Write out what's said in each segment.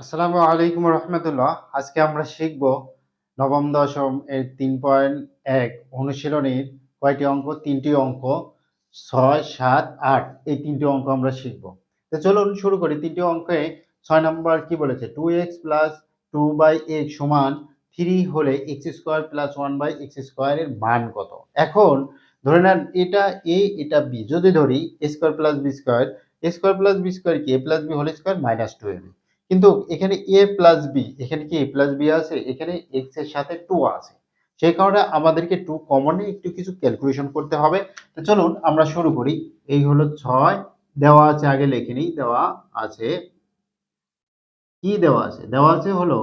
আসসালামু আলাইকুম রহমতুল্লাহ। আজকে আমরা শিখব নবম দশম এর 3.1 অনুশীলনীর কয়টি অঙ্ক? তিনটি অঙ্ক, 6, 7, 8 এই তিনটি অঙ্ক আমরা শিখব। তো চলুন শুরু করি। তিনটি অঙ্কে 6 নম্বর কি বলেছে? 2x প্লাস 2/x সমান 3 হলে x square plus 1/x square এর মান কত? এখন ধরে নেন এটা a এটা b। যদি ধরি a square plus b square, a square plus b square কি? a plus b whole square minus 2ab। কিন্তু এখানে a প্লাস বি, এখানে কি a প্লাস বি আছে, এখানে x এর সাথে 2 আছে, সেই কারণে আমাদেরকে 2 কমনে একটু কিছু ক্যালকুলেশন করতে হবে। তো চলুন আমরা শুরু করি। এই হলো 6 দেওয়া আছে, আগে লিখে নিই। দেওয়া আছে কি? দেওয়া আছে, দেওয়া আছে হলো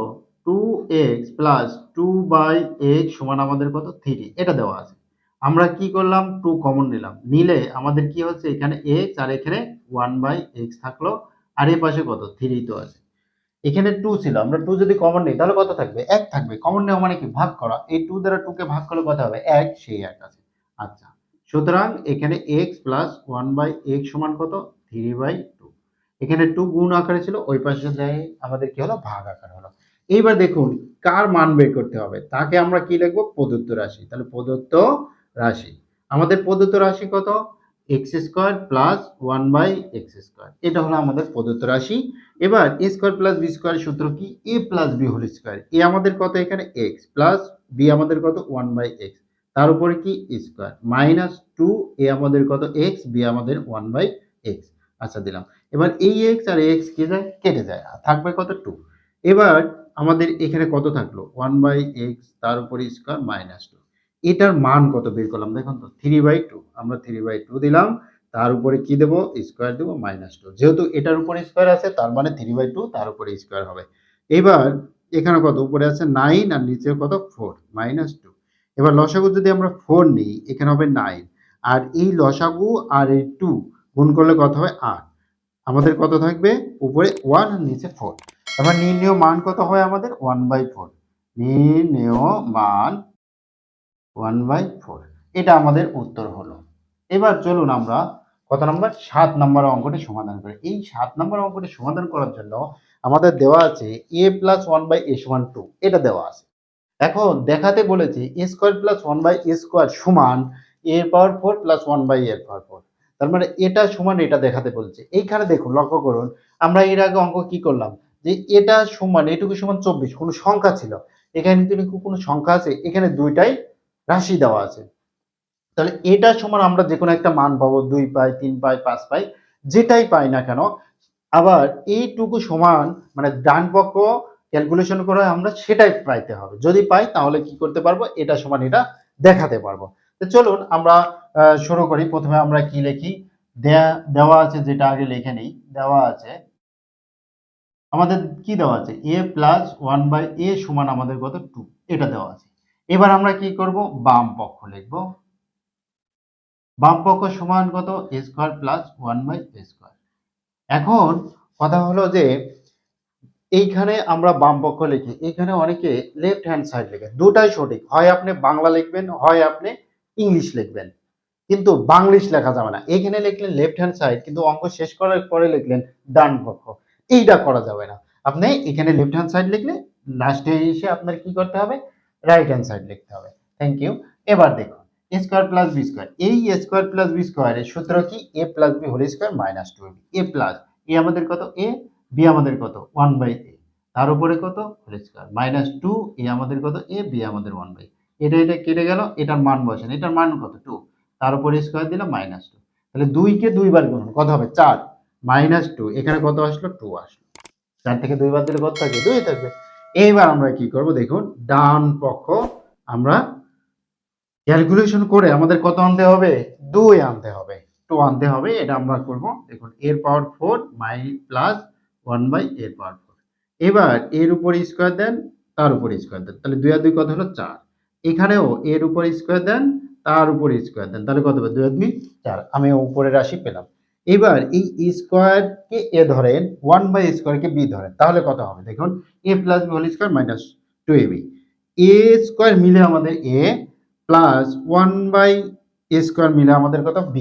2x প্লাস 2/x সমান আমাদের কত? 3। এটা দেওয়া আছে। আমরা কি করলাম? 2 কমন নিলাম। নিলে আমাদের কি হচ্ছে? এখানে x আর এখানে 1/x থাকলো, আর এই পাশে কত? 3 তো আছে। এখানে 2 ছিল, আমরা 2 যদি কমন নিই তাহলে কত থাকবে? 1 থাকবে। কমন নেওয়া মানে কি? ভাগ করা। এই 2 দ্বারা 2 কে ভাগ করলে কত হবে? 1, সেই 1 আছে। আচ্ছা, সুতরাং এখানে x প্লাস 1/x সমান কত? 3/2। এখানে 2 গুণ আকারে ছিল, ওই পাশে যাই আমাদের কি হলো? ভাগ আকারে হলো। এইবার দেখুন কার মান বের করতে হবে, তাকে আমরা কি লিখবো? প্রদত্ত রাশি। তাহলে প্রদত্ত রাশি, আমাদের প্রদত্ত রাশি কত? x square plus 1/x square. এটা হলো আমাদের প্রদত্ত রাশি। এবার a square plus b square সূত্র কি? a plus b whole square. a আমাদের কত? এখানে x প্লাস b আমাদের কত? 1/x, তার উপরে কি? স্কয়ার মাইনাস 2 a আমাদের কত? x, b আমাদের 1/x। আচ্ছা, দিলাম। এবার এই x আর x কি যায়? কেটে যায়, আর থাকবে কত? 2। এবার আমাদের এখানে কত থাকলো? 1/x, তার উপরে স্কয়ার মাইনাস 2। এটার মান কত বের করলাম? দেখুন তো, 3/2। আমরা 3/2 দিলাম, তার উপরে কি দেব? স্কয়ার দেব -2। যেহেতু এটার উপরে স্কয়ার আছে, তার মানে 3/2 তার উপরে স্কয়ার হবে। এবার এখানে কত? উপরে আছে 9 আর নিচে কত? 4 -2। এবার লসাগু যদি আমরা 4 নিই, এখানে হবে 9, আর এই লসাগু আর এই 2 গুণ করলে কত হয়? 8। আমাদের কত থাকবে? উপরে 1 আর নিচে 4। তারপর নির্ণেয় মান কত হয় আমাদের? 1/4। নির্ণেয় মান 1/4। এটা আমাদের উত্তর হলো। এবার চলুন আমরা কত নাম্বার? 7 নাম্বার অঙ্কটি সমাধান করি। এই 7 নাম্বার অঙ্কটি সমাধান করার জন্য আমাদের দেওয়া আছে a প্লাস 1/a সমান 2। এটা দেওয়া আছে। এখন দেখাতে বলেছে a square plus 1/a square সমান a এর পাওয়ার 4 প্লাস 1/a এর পাওয়ার 4। তার মানে এটা সমান এটা দেখাতে বলছে। এইখানে দেখুন, লক্ষ্য করুন, আমরা এর আগে অঙ্ক কি করলাম? যে এটা সমান, এটুকু সমান 24, কোনো সংখ্যা ছিল। এখানে কিন্তু কোনো সংখ্যা আছে, এখানে দুইটাই রাশি দেওয়া আছে। তাহলে এটা সমান আমরা যে কোনো একটা মান পাবো, 2 পাই, 3 পাই, 5 পাই, যেটাই পাই না কেন। আবার এইটুকু সমান মানে ডান পক্ষ ক্যালকুলেশন করে আমরা সেটাই পাইতে হবে। যদি পাই তাহলে কি করতে পারবো? এটা সমান এটা দেখাতে পারবো। তো চলুন আমরা শুরু করি। প্রথমে আমরা কি লিখি? দেওয়া আছে, যেটা আগে লিখে নিই। দেওয়া আছে আমাদের কি দেওয়া আছে? a প্লাস 1/a সমান আমাদের কত? 2। এটা দেওয়া আছে। এবার আমরা কি করব? বাম পক্ষ লিখবো। বাম পক্ষ সমান কত? a square plus 1/a square. এখন কথা হলো যে এইখানে আমরা বাম পক্ষ লিখি, এখানে অনেকে লেফট হ্যান্ড সাইড লেখে। দুটাই সঠিক। হয় আপনি বাংলা লিখবেন, হয় আপনি ইংলিশ লিখবেন। কিন্তু বাংলিশ লেখা যাবে না। এখানে লিখলেন লেফট হ্যান্ড সাইড, কিন্তু অঙ্ক শেষ করার পরে লিখলেন ডান পক্ষ। এইটা করা যাবে না। আপনি এখানে লেফট হ্যান্ড সাইড লিখলে লাস্টে এসে আপনার কি করতে হবে? রাইট হ্যান্ড সাইড লিখতে হবে। Thank you. এবার দেখুন, a square plus b square. এই a স্কয়ার প্লাস b স্কয়ারের সূত্র কি? a plus b whole square minus 2ab। a plus a আমাদের কত? a, b আমাদের কত? 1/a, তার উপরে কত? হোল স্কয়ার মাইনাস 2, a আমাদের কত? a, b আমাদের 1/a। এটা কেটে গেল, এটার মান বসান। এটার মান কত? 2, তার উপরে স্কয়ার দিলাম -2। তাহলে 2 কে 2 বার গুনুন, কত হবে? 4 -2। এখানে কত আসলো? 2 আসলো। 4 থেকে 2 বার দিলে কত থাকবে? 2 থাকবে। এইবার আমরা কি করব? দেখুন, ডান পক্ষ আমরা ক্যালকুলেশন করে আমাদের কত আনতে হবে? 2 আনতে হবে, 2 আনতে হবে। এটা আমরা করব। দেখুন, এর পাওয়ার 4 মাই প্লাস 1/a এর পাওয়ার 4। এবার এর উপর স্কয়ার দেন, তার উপর স্কয়ার দেন। তাহলে 2 আর 2 কত হলো? 4। এখানেও এর উপর স্কয়ার দেন, তার উপর স্কয়ার দেন। তাহলে কত হবে? 2 আর 2 4। আমি উপরের রাশি পেলাম। এবার এই স্কয়ার কে a ধরেন, 1/a স্কয়ার কে b ধরেন। তাহলে কত হবে? দেখুন, a plus b whole square minus 2ab। a square মিলে আমাদের a প্লাস 1/a স্কয়ার মিলে আমাদের কত? b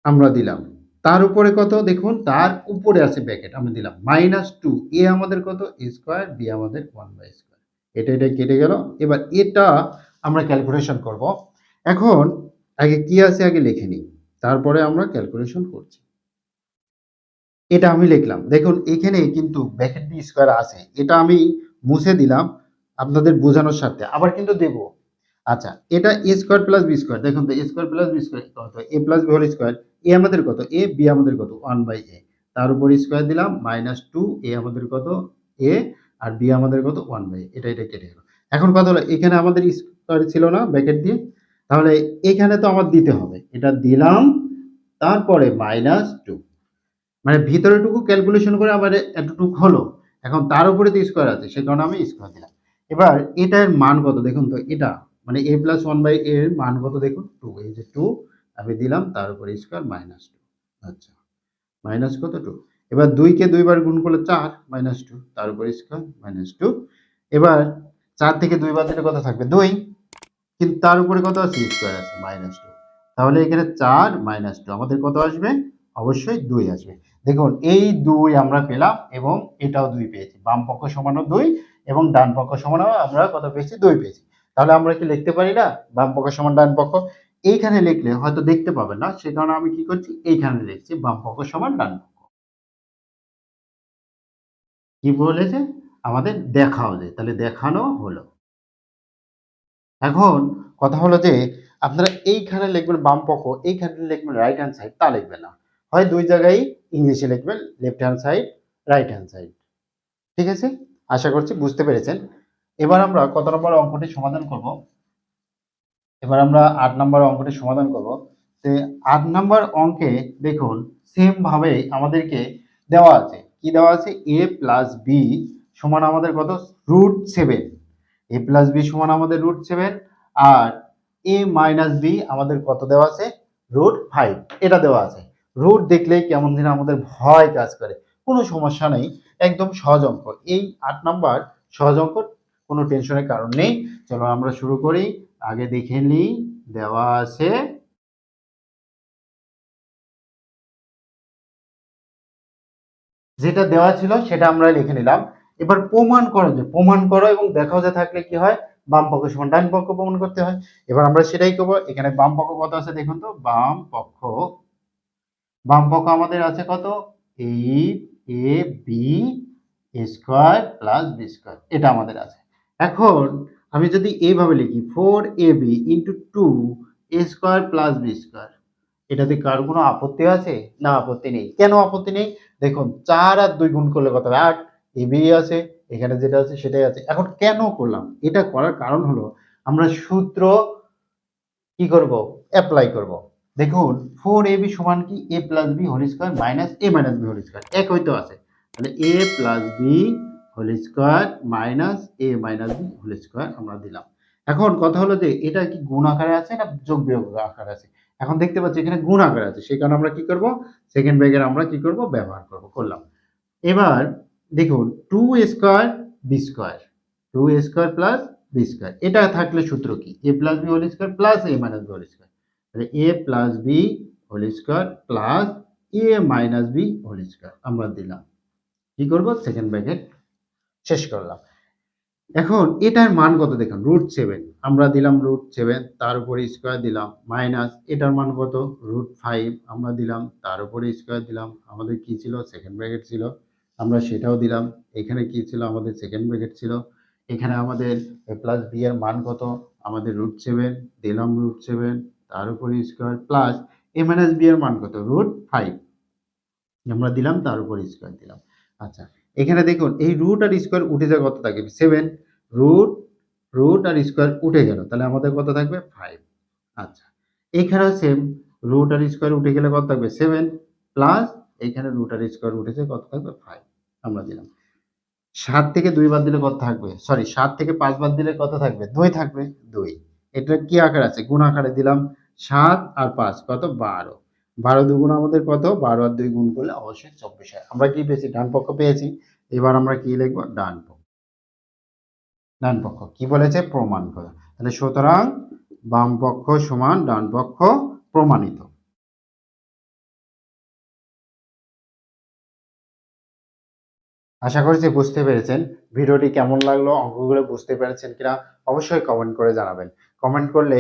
আমরা দিলাম। তার উপরে কত দেখুন, তার উপরে আছে ব্র্যাকেট আমি দিলাম -2, এ আমাদের কত এ স্কয়ার, বি আমাদের 1/স্কয়ার। এটা কেটে গেল। এবার এটা আমরা ক্যালকুলেশন করব। এখন আগে কি আছে আগে লিখে নিই, তারপরে আমরা ক্যালকুলেশন করছি। এটা আমি লিখলাম, দেখুন এখানে কিন্তু ব্র্যাকেট বি স্কয়ার আছে, এটা আমি মুছে দিলাম আপনাদের বোঝানোর স্বার্থে, আবার কিন্তু দেব। আচ্ছা, এটা এ স্কয়ার প্লাস বি স্কয়ার, দেখুন তো এ স্কয়ার প্লাস বি স্কয়ার কত, এ প্লাস বি হোল স্কয়ার। এ আমাদের কত এ, বি আমাদের কত 1/a, তার উপর স্কয়ার দিলাম -2, এ আমাদের কত এ, আর বি আমাদের কত 1/a। এটা কেটে গেল। এখন কথা হলো এখানে আমাদের স্কয়ার ছিল না ব্র্যাকেট দিয়ে, তাহলে এখানে তো আমার দিতে হবে, এটা দিলাম, তারপরে -2, মানে ভিতরেটুকু ক্যালকুলেশন করে আবার এতটুকু হলো। এখন তার উপরে তো স্কয়ার আছে, সে কারণে আমি স্কয়ার দিলাম। এবার এটার মান কত দেখুন তো, এটা মানে a প্লাস 1/a এর মান কত দেখুন 2, এই যে 2 আমি দিলাম, তার উপরে স্কয়ার -2। আচ্ছা, মাইনাস কত 2। এবার 2 কে 2 বার গুণ করলে 4, -2 তার উপরে স্কয়ার -2। এবার 4 থেকে 2 বার দিলে কত থাকবে 2, কিন্তু তার উপরে কত আছে স্কয়ার আছে -2। তাহলে এখানে 4 -2 আমাদের কত আসবে, অবশ্যই 2 আসবে। দেখুন এই 2 আমরা পেলাম এবং এটাও 2 পেয়েছি, বাম পক্ষ সমানও 2 এবং ডান পক্ষ সমানও আমরা কত পেয়েছি 2 পেয়েছি। তাহলে আমরা কি লিখতে পারি না বাম পক্ষ সমান ডান পক্ষ? এইখানে লিখলে হয়তো দেখতে পাবেন না, সে কারণে আমি কি করছি এইখানে লিখছি বাম পক্ষ সমান ডান পক্ষ। কি বলেছে আমাদের দেখাও যে, তাহলে দেখানো হলো। এখন কথা হলো যে আপনারা এইখানে লিখবেন বাম পক্ষ, এইখানে লিখবেন রাইট হ্যান্ড সাইড, তা লিখবেন না। হয় 2 জায়গায় ইংলিশে লিখবেন left hand side, right hand side. ঠিক আছে? আশা করছি বুঝতে পেরেছেন। এবার আমরা কত নম্বর অঙ্কটি সমাধান করব? এবার আমরা 8 নম্বর অঙ্কটি সমাধান করব। তে 8 নম্বর অঙ্কে দেখুন সেম ভাবে আমাদেরকে দেওয়া আছে। কি দেওয়া আছে? a + b সমান আমাদের কত? √7। a + b সমান আমাদের √7, আর a - b আমাদের কত দেওয়া আছে? √5 এটা দেওয়া আছে। রুট দেখলেই কেমন যেন আমাদের ভয় কাজ করে। কোনো সমস্যা নেই, একদম সহজ অঙ্ক। এই 8 নাম্বার সহজ অঙ্ক, কোনো টেনশনের কারণ নেই। চলো আমরা শুরু করি। আগে দেখে নিই দেওয়া আছে। যেটা দেওয়া ছিল সেটা আমরা লিখে নিলাম। এবার প্রমাণ করো, যে প্রমাণ করো এবং দেখাও যে থাকলে কি হয়, বাম পক্ষ সমান ডান পক্ষ প্রমাণ করতে হয়। এবার আমরা সেটাই করবো। এখানে বাম পক্ষ কত আছে দেখুন তো, বাম পক্ষ আমাদের আছে কত 8ab square plus B square, এটা আমাদের আছে। এখন আমি যদি এইভাবে লিখি 4ab into 2 square plus B square, এটাতে কার কোনো আপত্তি আছে? না, আপত্তি নেই। কেন আপত্তি নেই? দেখুন 4 আর 2 গুণ করলে কত হবে 8, এবি আছে, এখানে যেটা আছে সেটাই আছে। এখন কেন করলাম এটা? করার কারণ হলো আমরা সূত্র কি করব, অ্যাপ্লাই করব। দেখুন 4ab সমান কি a plus b whole square minus a minus b whole square, এক হইতে আছে। তাহলে a plus b whole square minus a minus b whole square আমরা দিলাম। এখন কথা হলো যে এটা কি গুণ আকারে আছে না যোগ বিয়োগ আকারে আছে? এখন দেখতে পাচ্ছি এখানে গুণ আকারে আছে, সেই কারণে আমরা কি করব, সেকেন্ড ব্র্যাকেট আমরা কি করব, ব্যবহার করব, করলাম। এবার দেখুন 2 square B square, 2 square plus B square, এটা থাকলে সূত্র কি a plus B whole square plus a minus B whole square. তাহলে a plus B whole square plus a minus B whole square আমরা দিলাম। কি করব, সেকেন্ড ব্র্যাকেট শেষ করলাম। এখন এটার মান কত দেখুন √7 আমরা দিলাম √7, তার উপরে স্কয়ার দিলাম, মাইনাস এটার মান কত √5 আমরা দিলাম, তার উপরে স্কয়ার দিলাম। আমাদের কি ছিল, সেকেন্ড ব্র্যাকেট ছিল, আমরা সেটাও দিলাম। এখানে কি ছিল, আমাদের সেকেন্ড ব্র্যাকেট ছিল। এখানে আমাদের a প্লাস b এর মান কত, আমাদের √7 দিলাম, √7 তার উপরে square plus a minus b এর মান কত √5 আমরা দিলাম, তার উপর স্কয়ার দিলাম। আচ্ছা, এখানে দেখুন এই রুট আর স্কয়ার উঠে যায় কত থাকবে 7, রুট রুট আর স্কয়ার উঠে গেল, তাহলে আমাদের কত থাকবে 5। আচ্ছা, এখানেও সেম, রুট আর স্কয়ার উঠে গেলে কত থাকবে 7 প্লাস এখানে রুট আর স্কয়ার উঠেছে কত থাকবে 5 আমরা দিলাম। 7 থেকে 2 বাদ দিলে কত থাকবে, সরি 7 থেকে 5 বাদ দিলে কত থাকবে 2 থাকবে 2। এটা কি আকার আছে, গুণ আকারে দিলাম। 7 আর 5 কত 12, 12 দুগুণ আমাদের কত, 12 আর 2 গুণ করলে অবশ্যই 24 হয়। আমরা কি পেয়েছি, ডান পক্ষ পেয়েছি। এবার আমরা কি লিখবো, ডান পক্ষ। ডান পক্ষ কি বলেছে, প্রমাণ করে। তাহলে সুতরাং বাম পক্ষ সমান ডান পক্ষ প্রমাণিত। আশা করছি বুঝতে পেরেছেন। ভিডিওটি কেমন লাগলো, অঙ্কগুলো বুঝতে পেরেছেন কিনা অবশ্যই কমেন্ট করে জানাবেন। কমেন্ট করলে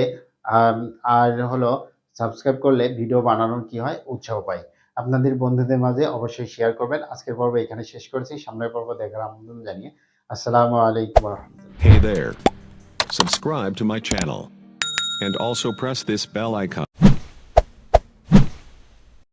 আম আর হলো সাবস্ক্রাইব করলে ভিডিও বানানোর কি হয় উৎসাহ পাই। আপনাদের বন্ধুদের মাঝে অবশ্যই শেয়ার করবেন। আজকের পর্ব এখানে শেষ করছি। সামনের পর্ব দেখার আমন্ত্রণ জানিয়ে আসসালামু আলাইকুম ওয়া রাহমাতুল্লাহ। Hey there. Subscribe to my channel. And also press this bell icon.